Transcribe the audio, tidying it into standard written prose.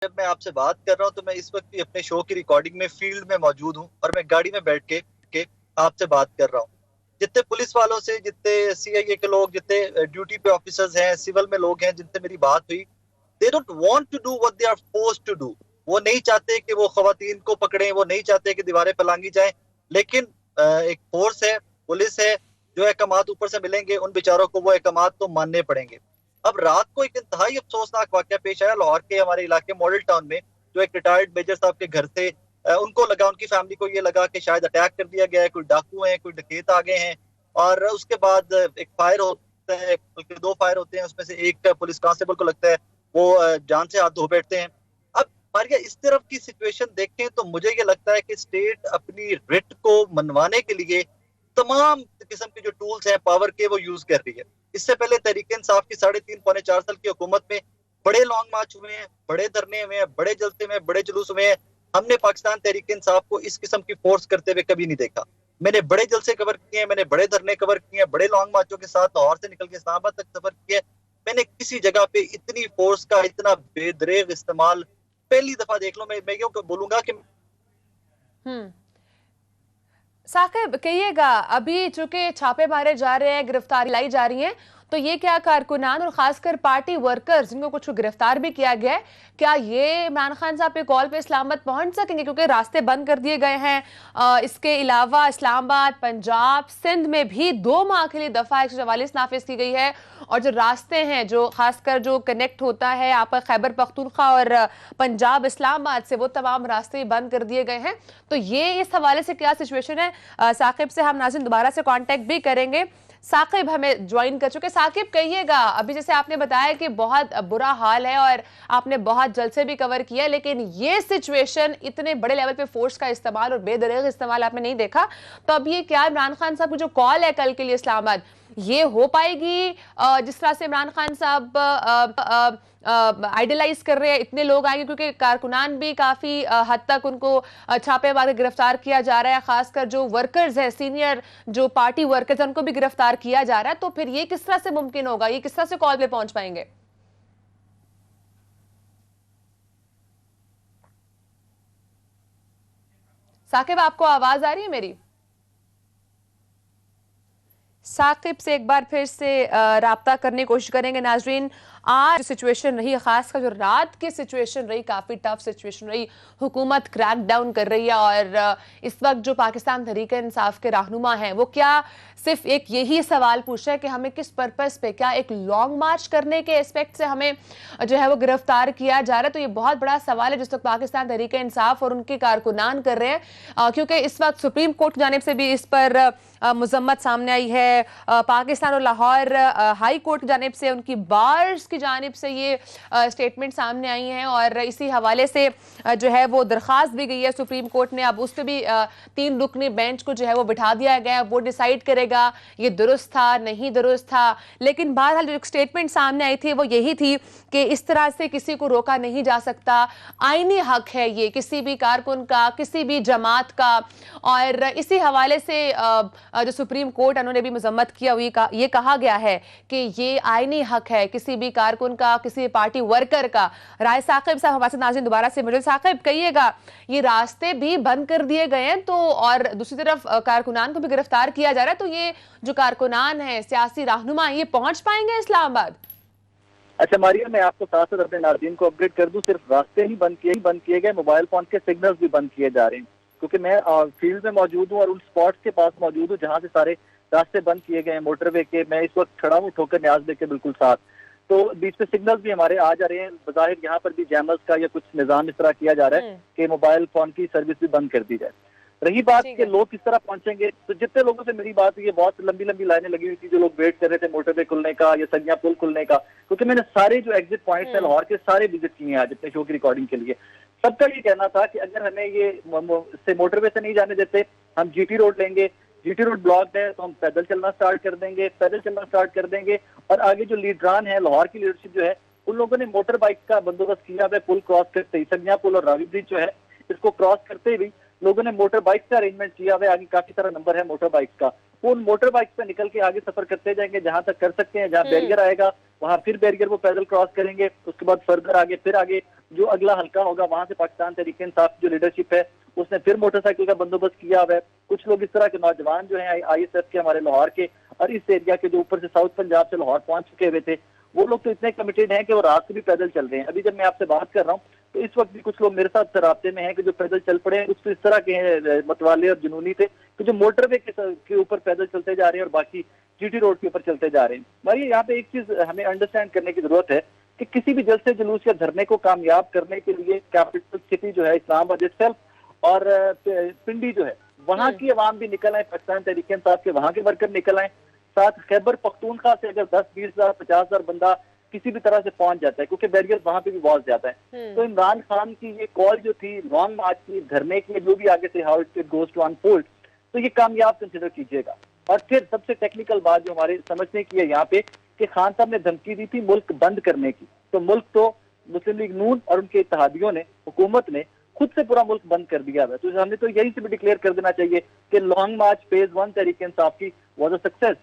जब मैं आपसे बात कर रहा हूँ तो मैं इस वक्त भी अपने शो की रिकॉर्डिंग में फील्ड में मौजूद हूँ और मैं गाड़ी में बैठ के आपसे बात कर रहा हूँ। जितने पुलिस वालों से, जितने सीआईए के लोग, जितने ड्यूटी पे ऑफिसर्स हैं, सिविल में लोग हैं जिनसे मेरी बात हुई, they don't want to do what they are forced to do. वो नहीं चाहते कि वो खवातीन को पकड़ें, वो नहीं चाहते कि दीवारें पर लांगी जाएं, लेकिन एक फोर्स है, पुलिस है, जो अहकामात ऊपर से मिलेंगे उन बेचारों को वो अहकामात तो मानने पड़ेंगे। अब रात को एक इंतहाई अफसोसनाक वाकया पेश आया लाहौर के हमारे इलाके मॉडल टाउन में, जो एक रिटायर्ड मेजर साहब के घर से उनको लगा, उनकी फैमिली को ये लगा कि शायद अटैक कर दिया गया है, कोई डाकू हैं, कोई डकैत आ गए हैं। और उसके बाद एक फायर होता है, बल्कि दो फायर होते हैं, उसमें से एक पुलिस कांस्टेबल को लगता है वो जान से हाथ धो बैठते हैं। अब मारिया, इस तरफ की सिचुएशन देखें तो मुझे ये लगता है कि स्टेट अपनी रिट को मनवाने के लिए तमाम किस्म के जो टूल्स हैं पावर के वो यूज कर रही है। इससे पहले तहरीक इंसाफ की 3.5 पौने 4 साल की हुकूमत में बड़े लॉन्ग मार्च हुए हैं, बड़े धरने हुए हैं, बड़े जलसे हुए हैं, बड़े जुलूस हुए हैं। हमने पाकिस्तान तहरीक इंसाफ को इस किस्म की फोर्स करते हुए कभी नहीं देखा। मैंने बड़े जलसे कवर किए हैं, मैंने बड़े धरने कवर किए हैं, बड़े लॉन्ग मार्चों के साथ लाहौर से निकल के इस्लामाबाद तक सफर किया है। मैंने किसी जगह पे इतनी फोर्स का इतना बेदरेग इस्तेमाल पहली दफा देख लो। मैं यूं बोलूंगा कि हम्म। साकिब कहिएगा, अभी चूंकि छापे मारे जा रहे हैं, गिरफ्तारी लाई जा रही है, तो ये क्या कारकुनान और खासकर पार्टी वर्कर्स जिनको कुछ गिरफ्तार भी किया गया है, क्या ये इमरान खान साहब के कॉल पे इस्लामाबाद पहुंच सकेंगे? क्योंकि रास्ते बंद कर दिए गए हैं। इसके अलावा इस्लामाबाद, पंजाब, सिंध में भी 2 माह के लिए दफा 144 नाफिज की गई है। और जो रास्ते हैं, जो खासकर जो कनेक्ट होता है आपका खैबर पख्तूनख्वा और पंजाब इस्लामाबाद से, वो तमाम रास्ते बंद कर दिए गए हैं। तो ये इस हवाले से क्या सिचुएशन है? साकिब से हम नाज़रीन दोबारा से कांटेक्ट भी करेंगे। साकिब हमें ज्वाइन कर चुके। साकिब कहिएगा, अभी जैसे आपने बताया कि बहुत बुरा हाल है और आपने बहुत जल्द से भी कवर किया, लेकिन ये सिचुएशन इतने बड़े लेवल पे फोर्स का इस्तेमाल और बेदरीग इस्तेमाल आपने नहीं देखा। तो अब ये क्या इमरान खान साहब की जो कॉल है कल के लिए इस्लामाबाद, ये हो पाएगी जिस तरह से इमरान खान साहब आइडलाइज कर रहे हैं? इतने लोग आएंगे क्योंकि कारकुनान भी काफी हद तक उनको छापे मार के गिरफ्तार किया जा रहा है, खासकर जो वर्कर्स है, सीनियर जो पार्टी वर्कर्स हैं, उनको भी गिरफ्तार किया जा रहा है। तो फिर ये किस तरह से मुमकिन होगा? ये किस तरह से कॉल पे पहुंच पाएंगे? साकिब, आपको आवाज आ रही है मेरी? साकिब से एक बार फिर से राब्ता करने की कोशिश करेंगे। नाजरीन, आज सिचुएशन रही, खासकर जो रात की सिचुएशन रही, काफ़ी टफ सिचुएशन रही। हुकूमत क्रैक डाउन कर रही है और इस वक्त जो पाकिस्तान तहरीक इंसाफ के रहनुमा हैं वो क्या सिर्फ एक यही सवाल पूछ रहे हैं कि हमें किस पर्पस पे, क्या एक लॉन्ग मार्च करने के एस्पेक्ट से हमें जो है वो गिरफ्तार किया जा रहा है? तो ये बहुत बड़ा सवाल है जिस वक्त पाकिस्तान तहरीक इंसाफ और उनके कारकुनान कर रहे हैं, क्योंकि इस वक्त सुप्रीम कोर्ट की जानिब से भी इस पर मुजम्मत सामने आई है। पाकिस्तान और लाहौर हाई कोर्ट की जानिब से, उनकी बार्स की जानिब से ये स्टेटमेंट सामने आई हैं और इसी हवाले से जो है वो दरख्वास्त भी गई है सुप्रीम कोर्ट ने। अब उस पर भी 3 रुकनी बेंच को जो है वो बिठा दिया गया है, वो डिसाइड करेगा ये दुरुस्त था नहीं दुरुस्त था। लेकिन बहरहाल जो स्टेटमेंट सामने आई थी वो यही थी कि इस तरह से किसी को रोका नहीं जा सकता, आईनी हक है ये किसी भी कारकुन का, किसी भी जमात का। और इसी हवाले से जो सुप्रीम कोर्ट उन्होंने भी मजम्मत किया हुई ये कहा गया है कि ये आईनी हक है किसी भी कारकुन का, किसी पार्टी वर्कर का। राय साकिब साहब हमारे साथ नाज़रीन दोबारा से मिले। साकिब कहिएगा, ये रास्ते भी बंद कर दिए गए हैं तो, और दूसरी तरफ कारकुनान को भी गिरफ्तार किया जा रहा है, तो ये जो कारकुनान है, सियासी रहनुमा, ये पहुंच पाएंगे इस्लामाबाद? अच्छा मारिया, मैं आपको साथ साथ अपने नाज़रीन को अपडेट कर दूं, सिर्फ रास्ते ही बंद किए गए, मोबाइल फोन के सिग्नल्स भी बंद किए जा रहे हैं। क्योंकि मैं फील्ड में मौजूद हूँ और उन स्पॉट्स के पास मौजूद हूँ जहाँ से सारे रास्ते बंद किए गए हैं मोटरवे के। मैं इस वक्त खड़ा हूँ ठोकर न्याज के बिल्कुल साथ, तो बीच में सिग्नल्स भी हमारे आ जा रहे हैं। बज़ाहिर यहाँ पर भी जैमर्स का या कुछ निजाम इस तरह किया जा रहा है कि मोबाइल फोन की सर्विस भी बंद कर दी जाए। रही बात कि लोग किस तरह पहुंचेंगे, तो जितने लोगों से मेरी बात हुई है, बहुत लंबी लंबी लाइनें लगी हुई थी, जो लोग वेट कर रहे थे मोटरवे खुलने का या सगिया पुल खुलने का। क्योंकि मैंने सारे जो एग्जिट पॉइंट्स हैं लाहौर के सारे विजिट किए हैं आज अपने शो की रिकॉर्डिंग के लिए। सबका ये कहना था कि अगर हमें ये से मोटरवे से नहीं जाने देते, हम जीटी रोड लेंगे, जीटी रोड ब्लॉक है तो हम पैदल चलना स्टार्ट कर देंगे, और आगे जो लीडरान है, लाहौर की लीडरशिप जो है, उन लोगों ने मोटर बाइक का बंदोबस्त किया है। पुल क्रॉस करते ही, सगिया पुल और रावी ब्रिज जो है, इसको क्रॉस करते हुए लोगों ने मोटर बाइक का अरेंजमेंट किया हुआ है। आगे काफी सारा नंबर है मोटर बाइक का, वो उन मोटर बाइक पे निकल के आगे सफर करते जाएंगे जहां तक कर सकते हैं। जहां बैरियर आएगा वहां फिर बैरियर वो पैदल क्रॉस करेंगे, उसके बाद फर्दर आगे फिर आगे जो अगला हल्का होगा वहां से पाकिस्तान तहरीक इंसाफ की जो लीडरशिप है उसने फिर मोटरसाइकिल का बंदोबस्त किया हुआ है। कुछ लोग इस तरह के नौजवान जो है ISF के हमारे लाहौर के और इस एरिया के जो ऊपर से साउथ पंजाब से लाहौर पहुंच चुके हुए थे, वो लोग तो इतने कमिटेड हैं कि वो रात से भी पैदल चल रहे हैं। अभी जब मैं आपसे बात कर रहा हूँ तो इस वक्त भी कुछ लोग मेरे साथ रास्ते में हैं कि जो पैदल चल पड़े हैं। कुछ तो इस तरह के मतवाले और जुनूनी थे कि जो मोटरवे के ऊपर पैदल चलते जा रहे हैं और बाकी GT रोड के ऊपर चलते जा रहे हैं। भाई यहाँ पे एक चीज हमें अंडरस्टैंड करने की जरूरत है कि किसी भी जलसे जुलूस या धरने को कामयाब करने के लिए कैपिटल सिटी जो है इस्लामाबाद इत्सेल्फ और पिंडी जो है वहाँ की आवाम भी निकल आए, पाकिस्तान तहरीक इंसाफ के वहाँ के वर्कर निकल आए। साथ खैबर पख्तूनख्वा से अगर 10-20 हजार 50 हजार बंदा किसी भी तरह से पहुंच जाता है, क्योंकि बैरियर वहां पे भी बहुत ज्यादा है। तो इमरान खान की ये कॉल जो थी लॉन्ग मार्च की, धरने की, जो भी आगे से how it goes to unfold, तो ये कामयाब कंसिडर कीजिएगा। और फिर सबसे टेक्निकल बात जो हमारे समझने की है यहाँ पे कि खान साहब ने धमकी दी थी मुल्क बंद करने की, तो मुल्क तो मुस्लिम लीग नून और उनके इत्तेहादियों ने, हुकूमत ने खुद से पूरा मुल्क बंद कर दिया है। तो हमें तो यही से भी डिक्लेयर कर देना चाहिए कि लॉन्ग मार्च फेज 1 तहरीक इंसाफ की वाज अ सक्सेस।